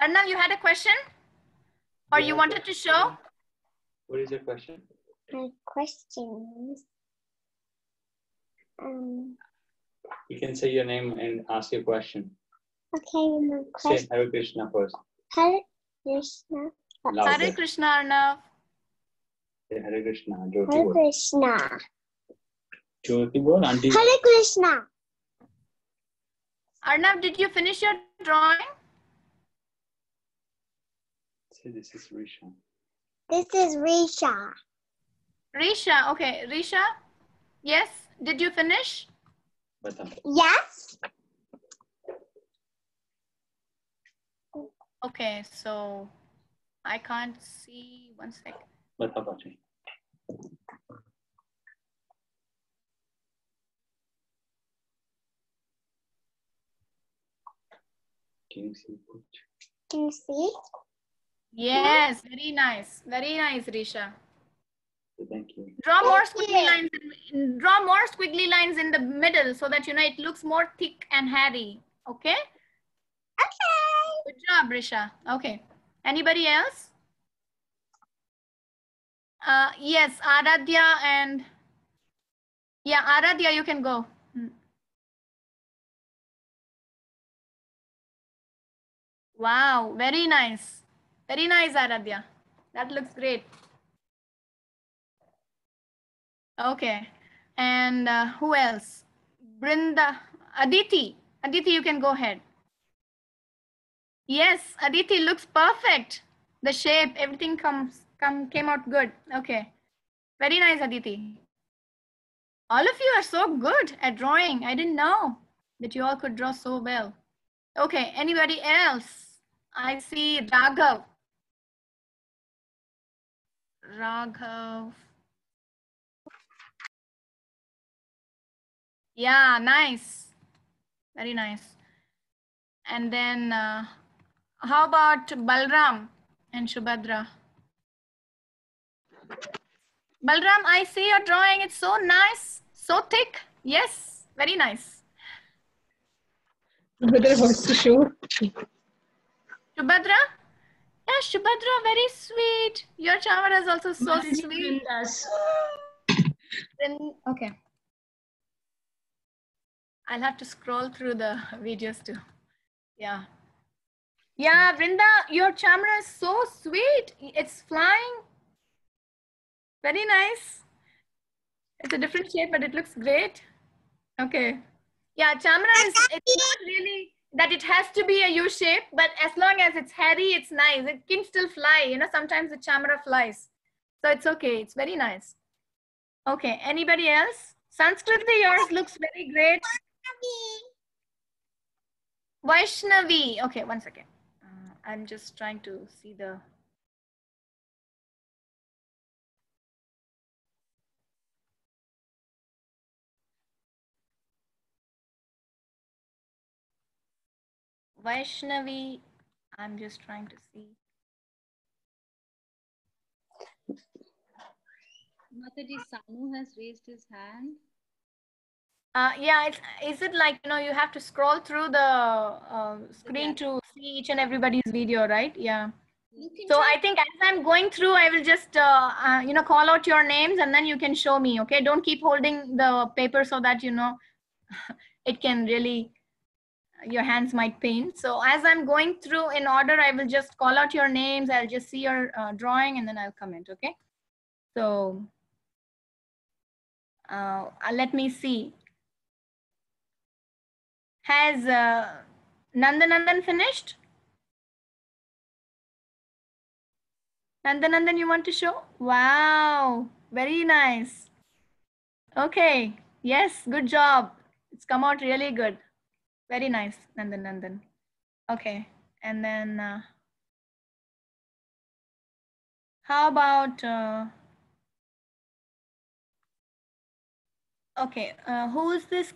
Arnav, you had a question? Or you wanted to show? What is your question? My questions. You can say your name and ask your question. Okay, my Say question. Hare Krishna first. Hare Krishna. Louder. Hare Krishna, Arnav. Say Hare Krishna. Jyoti Hare bol. Krishna. Jyoti bol, auntie. Hare Krishna. Arnav, did you finish your drawing? Say this is Risha. This is Risha. Risha, okay. Risha, yes. Did you finish? Bata. Yes. Okay, so I can't see. 1 second. Bata Pachi. Can you see? Can you see? Yes, very nice. Very nice, Risha. Thank you. Draw more Thank squiggly you. lines. Draw more squiggly lines in the middle so that it looks more thick and hairy. Okay. Okay. Good job, Risha. Okay. Anybody else? Yes, Aradhya and Aradhya, you can go. Wow, very nice. Very nice, Aradhya. That looks great. Okay. And who else? Brinda. Aditi. Aditi, you can go ahead. Yes, Aditi looks perfect. The shape, everything came out good. Okay. Very nice, Aditi. All of you are so good at drawing. I didn't know that you all could draw so well. Okay, anybody else? I see Raghav. Raghav. Yeah, nice. Very nice. And then how about Balram and Shubhadra? Balram, I see your drawing. It's so nice, so thick. Yes, very nice. Shubhadra wants to show. Shubhadra? Yeah, Shubhadra, very sweet. Your Chamara is also so Mataji, sweet. Vrindas. Okay. I'll have to scroll through the videos too. Yeah. Yeah, Vrinda, your Chamara is so sweet. It's flying. Very nice. It's a different shape, but it looks great. Okay. Yeah, Chamara it's not really that it has to be a U shape, but as long as it's hairy, it's nice. It can still fly. Sometimes the Chamara flies. So it's okay. It's very nice. Okay. Anybody else? Sanskriti, yours looks very great. Vaishnavi. Okay, 1 second. I'm just trying to see the. Vaishnavi, I'm just trying to see. Mathaji, Sanu has raised his hand. Yeah, is it like, you have to scroll through the screen to see each and everybody's video, right? Yeah. So I think as I'm going through, I will just, call out your names and then you can show me, okay? Don't keep holding the paper so that, it can really, your hands might pain. So as I'm going through in order, I will just call out your names. I'll just see your drawing and then I'll comment, okay? So let me see. Has Nandan finished? Nandan, you want to show? Wow, very nice. Okay, yes, good job. It's come out really good. Very nice, Nandan. Okay, and then how about, okay, who is this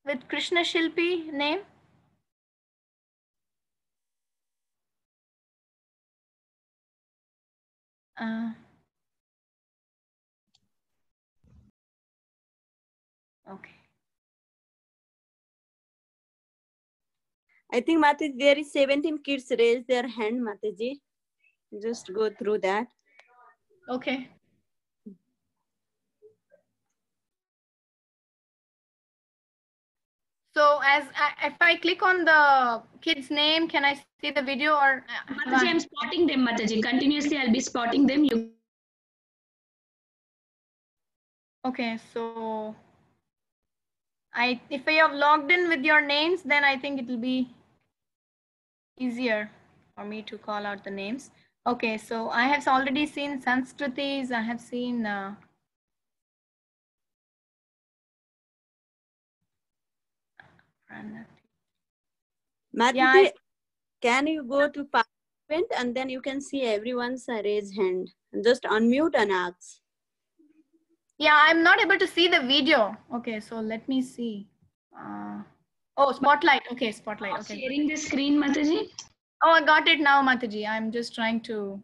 with Krishna Shilpi name? Okay. I think Mataji, there is 17 kids raise their hand, Mataji. Just go through that. Okay. So if I click on the kid's name, can I see the video or? Mathaji, I'm spotting them, Mathaji. Continuously, I'll be spotting them. Okay, so if I have logged in with your names, then I think it will be easier for me to call out the names. Okay, so I have already seen Sanskriti's. I have seen Mataji, can you go to participant and then you can see everyone's raised hand. Just unmute and ask. Yeah, I'm not able to see the video. Okay, so let me see. Oh, spotlight. Okay, spotlight. Okay. Sharing the screen, Mathaji. Oh, I got it now, Mathaji. I'm just trying to.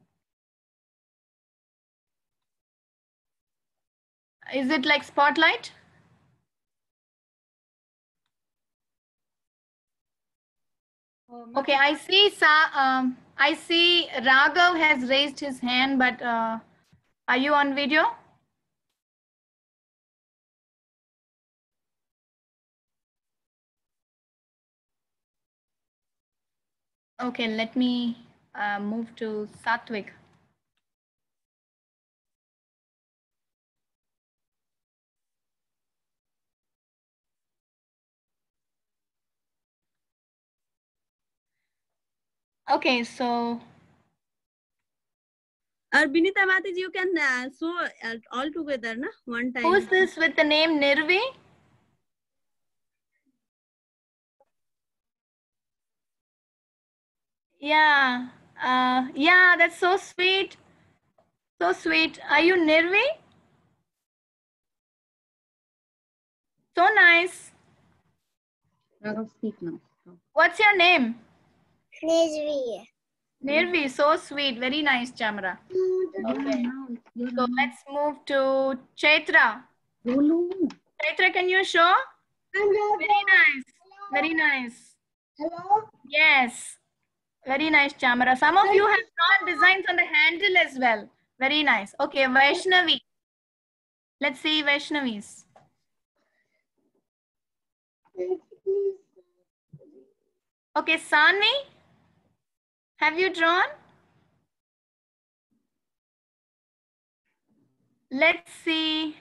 Is it like spotlight? Okay, I see. I see Raghav has raised his hand, but are you on video? Okay, let me move to Satvik. Okay, so. Binita Mataji, you can show all together, na? One time. Who's this with the name Nirvi? Yeah, yeah, that's so sweet. So sweet. Are you Nirvi? So nice. Speak now. What's your name? Nirvi. Nirvi, so sweet. Very nice, Chamra. Okay. So let's move to Chaitra. Chaitra, can you show? Very nice. Very nice. Hello? Yes. Very nice, Chamara. Some of you have drawn designs on the handle as well. Very nice. Okay, Vaishnavi. Let's see Vaishnavi's. Okay, Sanvi. Have you drawn? Let's see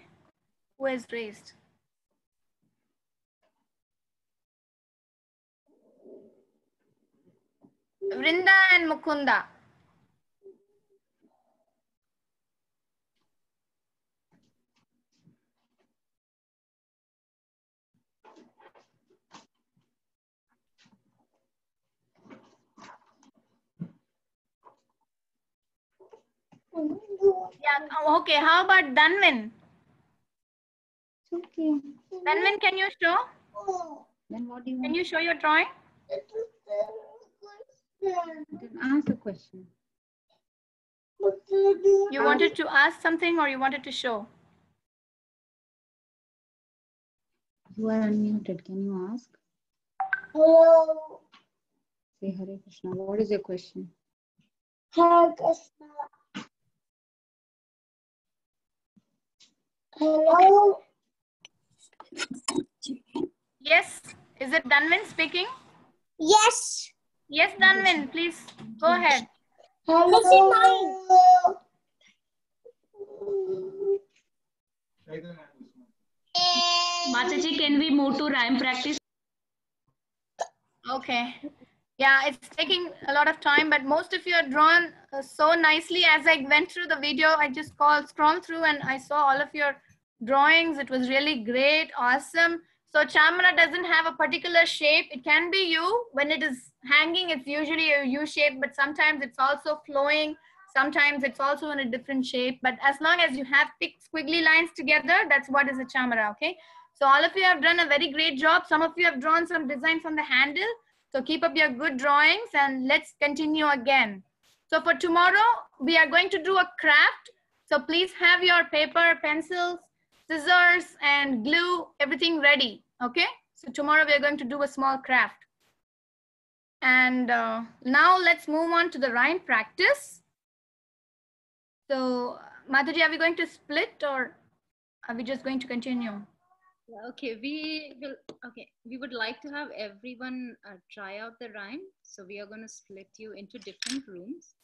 who has raised. Vrinda and Mukunda. Yeah, okay. How about Danvin? Okay. Danvin, can you show? Then what do you Can want? you show your drawing? Then ask the question. You wanted to ask something or you wanted to show? You are unmuted. Can you ask? Hello. Say Hare Krishna. What is your question? Hare Krishna. Hello. Yes. Is it Danvin speaking? Yes. Yes, Danvin, please go ahead. Hello. Mathaji, can we move to rhyme practice? Okay. Yeah, it's taking a lot of time, but most of you are drawn so nicely. As I went through the video, I just scrolled through and I saw all of your drawings. It was really great, awesome. So chamara doesn't have a particular shape. It can be you. When it is hanging, it's usually a U shape, but sometimes it's also flowing. Sometimes it's also in a different shape. But as long as you have thick squiggly lines together, that's what is a chamara, okay? So all of you have done a very great job. Some of you have drawn some designs on the handle. So keep up your good drawings and let's continue again. So for tomorrow, we are going to do a craft. So please have your paper, pencils, scissors, and glue, everything ready, okay? So tomorrow we are going to do a small craft. And now let's move on to the rhyme practice. So Mathaji, are we going to split or are we just going to continue? Okay, we would like to have everyone try out the rhyme. So we are going to split you into different rooms.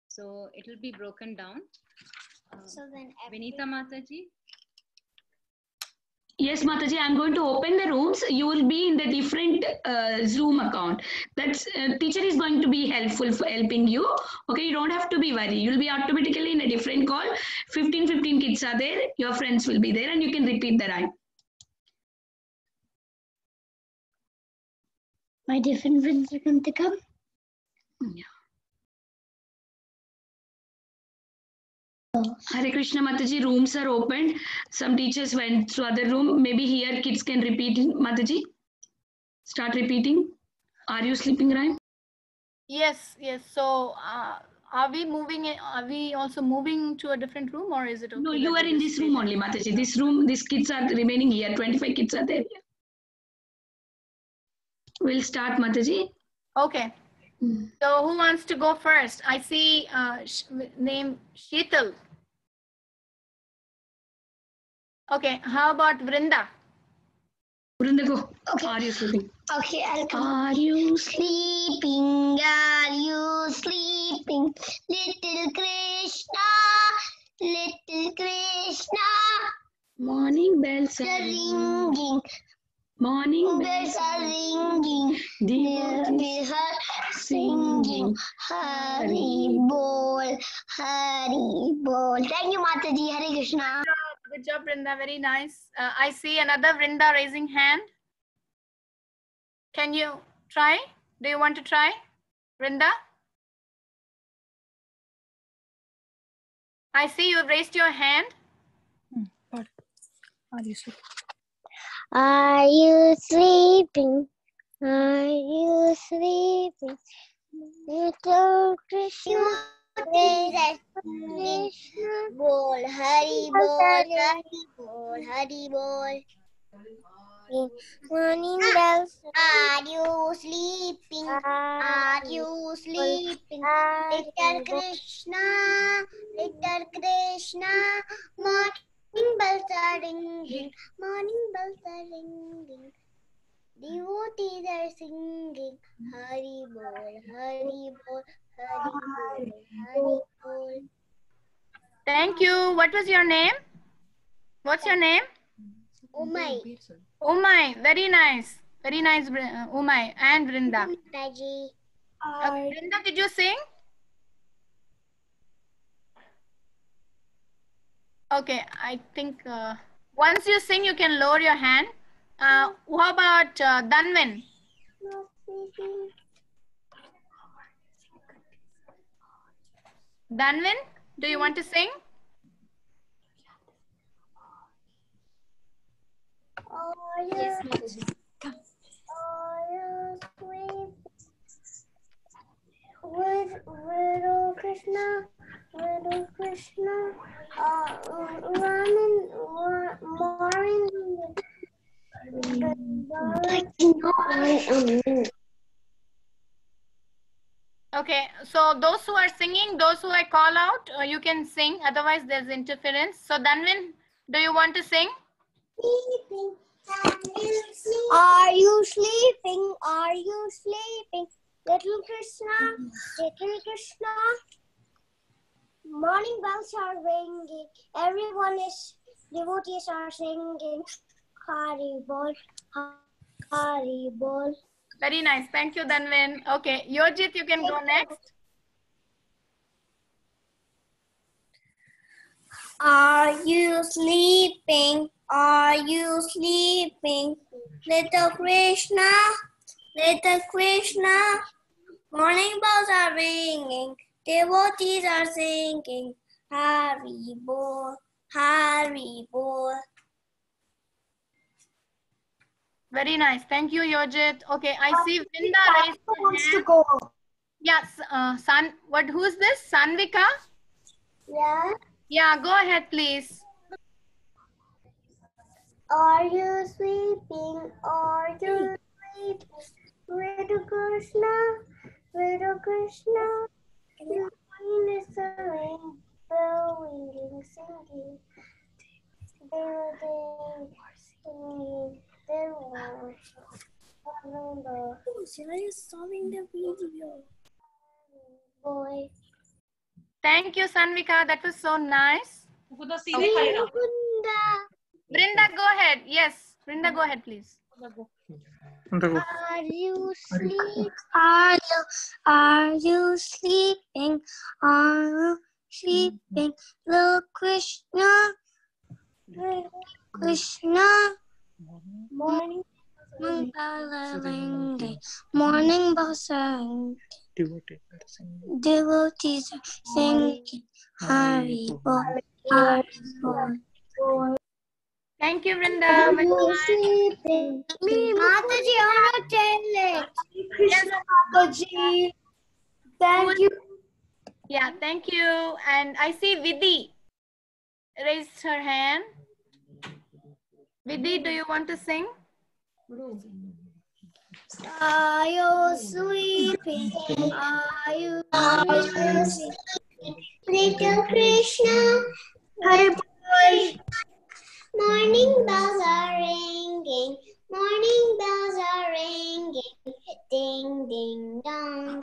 So it will be broken down. So then Vinita Mathaji. Yes, Mathaji, I'm going to open the rooms. You will be in the different Zoom account. That's teacher is going to be helpful for helping you. Okay, you don't have to be worried. You'll be automatically in a different call. 15 kids are there. Your friends will be there and you can repeat the rhyme. my different friends are going to come. Yeah. Hare Krishna Mataji, rooms are opened. Some teachers went to other room. Maybe here kids can repeat Mataji. Start repeating. Are you sleeping rhyme? Yes, yes. So are we moving? Are we also moving to a different room, or is it okay? No, you are in this room only, Mataji. This room, these kids are remaining here. 25 kids are there. We'll start, Mataji. Okay. So who wants to go first? I see name Sheetal. Okay, how about Vrinda? Vrinda, go. Okay. Are you sleeping? Okay, I'll come. Are you Sleeping? Are you sleeping? Little Krishna, little Krishna. Morning bells are Ringing. Morning Bells are ringing. Devotees are singing. Hari Bol, Hari Bol. Thank you, Mathaji. Hare Krishna. Good job, Vrinda. Very nice. I see another Vrinda raising hand. Can you try? Do you want to try, Vrinda? I see you've raised your hand. Are you sleeping? Are you sleeping? Are you sleeping? Little Krishna, Krishna, Bol, Hari Bol, Hari Bol, Hari Bol. Morning bells. Are you sleeping? Are you sleeping? Little Krishna, little Krishna, morning bells are ringing. Morning bells are ringing. Devotees are singing. Hari Bol, Hari Bol, Hari Bol, Hari Bol. Thank you. What was your name? What's your name? Umay. Umay. Very nice. Very nice, Umay and Vrinda. Mathaji. Vrinda, did you sing? Okay, I think once you sing, you can lower your hand. How about Danvin? Danvin, do you want to sing? Yes, Mathaji. Little Krishna, little Krishna, running, Okay, so those who are singing, those who I call out, you can sing. Otherwise, there's interference. So, Danvin, do you want to sing? Are you sleeping? Are you sleeping? Little Krishna, little Krishna. Morning bells are ringing. Everyone is, devotees are singing. Hari bol, Hari bol. Very nice. Thank you, Danvin. Okay, Yojit, you can go next. Are you sleeping? Are you sleeping? Little Krishna, little Krishna. Morning bells are ringing. Devotees are singing. Hari bol, Hari bol. Very nice. Thank you, Yojit. Okay, I see Vrinda raised her hand. go. Yes, who's this? Sanvika? Yeah. Yeah, go ahead, please. Are you sleeping? Are you sleeping? Little Krishna, little Krishna. The queen is singing, blowing, singing. They were singing. They were solving the video. Boy. Thank you, Sanvika. That was so nice. Mukunda. Brinda, go ahead. Yes, Brinda, go ahead, please. Are you sleeping? Are you sleeping? Are you sleeping? Little Krishna, little Krishna. Morning bells are ringing. Morning bells are ringing. Devotees are singing. Hari bol, Hari bol. Thank you, Brinda. Very nice. Sleeping. Mathaji, I want to tell it. Yes, Mathaji. Thank you. yeah, thank you. And I see Vidhi raised her hand. Vidhi, do you want to sing? Are you sleeping? Are you sleeping? Little Krishna, Hari bol. Morning bells are ringing. Morning bells are ringing. Ding, ding, dong.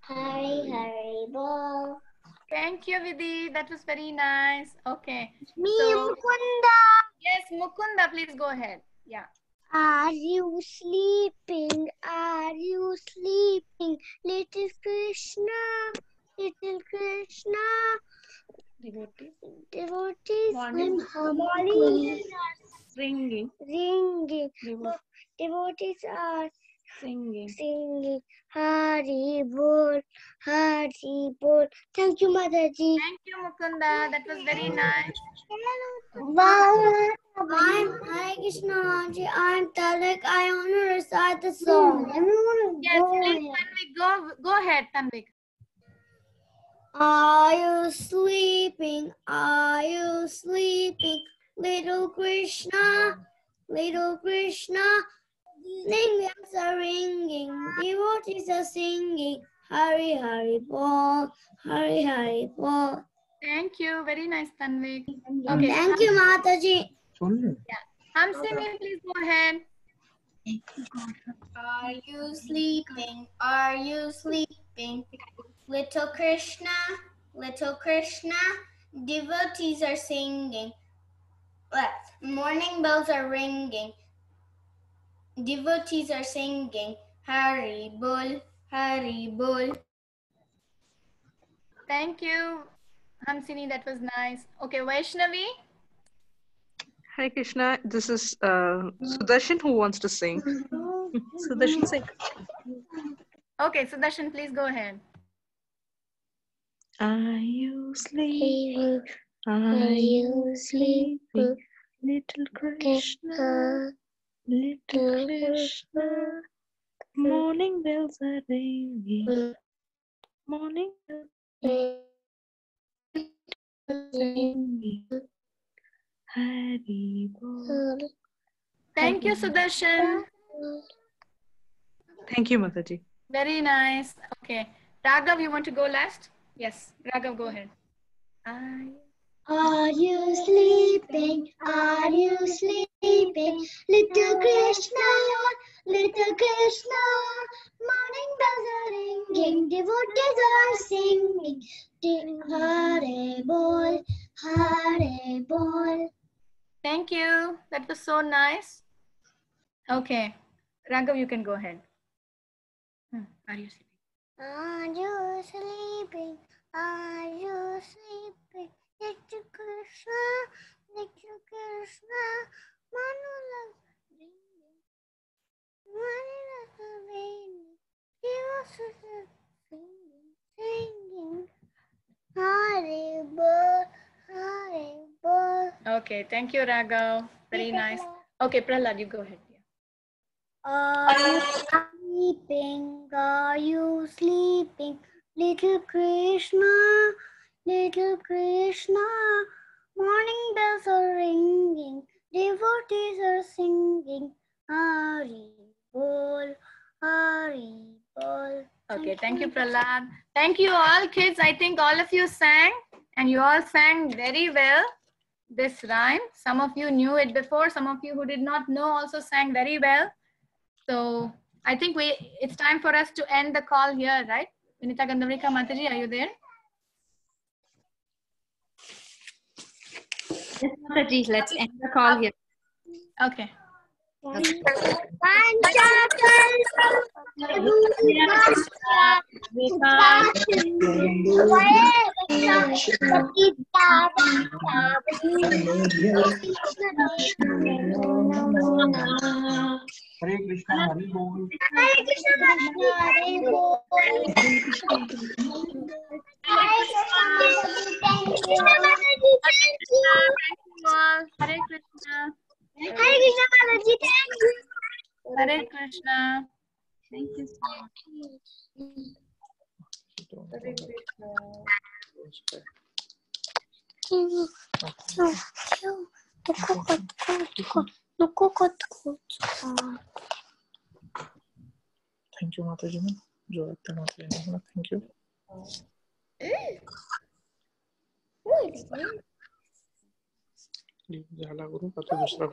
Hari, Hari bol. Thank you, Vidhi. That was very nice. Okay. Me, So- Mukunda. Yes, Mukunda, please go ahead. Yeah. Are you sleeping? Are you sleeping? Little Krishna, little Krishna. Devotees morning Ringing. ringing. Devotees are singing. Hari bol, Hari bol. Thank you, Mathaji. Thank you, Mukunda. That was very nice. I'm Hare Krishna. I'm Talak. I want to recite the song. Everyone Yes, please, Tanvik, go ahead, Tanvik. Are you sleeping? Are you sleeping? Little Krishna, little Krishna. Name bells are ringing. Devotees are singing. Hari Hari bol, Hari Hari bol. Thank you. Very nice, Tanvik. Thank you, Mataji. Hamsini, please go ahead. Are you sleeping? Are you sleeping? Little Krishna, little Krishna. Devotees are singing. Morning bells are ringing. Devotees are singing. Hari bol, Hari bol. Thank you, Hamsini. That was nice. Okay, Vaishnavi. Hi Krishna, this is Sudarshan who wants to sing. Sudarshan, sing. Okay, Sudarshan, please go ahead. Are you sleeping? Are you sleeping? Little Krishna, little Krishna. Morning bells are ringing. Morning bells are ringing. Hari bol. Thank you, Sudarshan. Thank you, Mathaji. Very nice. Okay. Raghav, you want to go last? Yes. Raghav, go ahead. Are you sleeping? Are you sleeping? Little Krishna, little Krishna. Morning bells are ringing, devotees are singing. Hare bol, Hare bol. Thank you. That was so nice. Okay. Raghav, you can go ahead. Are you sleeping? Are you sleeping? Are you sleeping? Little Krishna, little Krishna. Manula ringing, Manula ringing. He was singing. Hare bol, Hare bol. Okay. Thank you, Raghav. Very nice. Okay, Prahlad, you go ahead. Are you sleeping? Are you sleeping? Little Krishna, little Krishna. Morning bells are ringing, devotees are singing. Hari bol, Hari bol. Okay, thank you, Prahlad. Thank you all, kids. I think all of you sang, and you all sang very well this rhyme. Some of you knew it before. Some of you who did not know also sang very well. So I think it's time for us to end the call here, right? Vinita Gandhavrika, Mathaji, are you there? Yes, Mathaji, let's end the call here. Okay. Hare Krishna, Hare Bol. Hare Krishna, Hare Bol. Hare Krishna. Hare Krishna, Mataji, thank you. Hare Krishna. Thank you so much. Hare Krishna. Thank you, Mathaji. Thank you. झाला गुरु का तो दूसरा